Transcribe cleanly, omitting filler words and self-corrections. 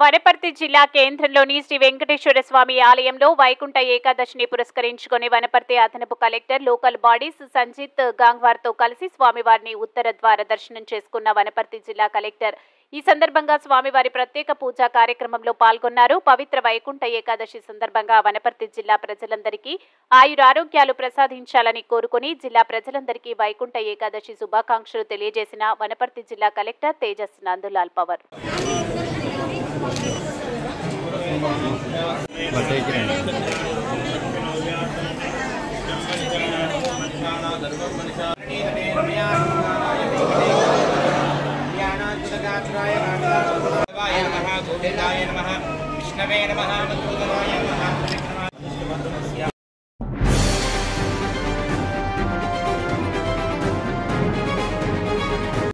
వనపర్తి జిల్లా కేంద్రంలోని శ్రీ వెంకటేశ్వర స్వామి ఆలయంలో వైకుంఠ ఏకాదశిని పురస్కరించుకుని వనపర్తి అదనపు కలెక్టర్ లోకల్ బాడీస్ సంజిత్ గాంగ్వార్తో కలిసి స్వామివారిని ఉత్తర ద్వార దర్శనం చేసుకున్న వనపర్తి జిల్లా కలెక్టర్ ఈ సందర్భంగా స్వామివారి ప్రత్యేక పూజా కార్యక్రమంలో పాల్గొన్నారు. పవిత్ర వైకుంఠ ఏకాదశి సందర్భంగా వనపర్తి జిల్లా ప్రజలందరికీ ఆయురారోగ్యాలు ప్రసాదించాలని కోరుకుని జిల్లా ప్రజలందరికీ వైకుంఠ ఏకాదశి శుభాకాంక్షలు తెలియజేసిన వనపర్తి జిల్లా కలెక్టర్ తేజస్ నందులాల్ పవర్. विष्णवे नमः मधुसूदनाय नमः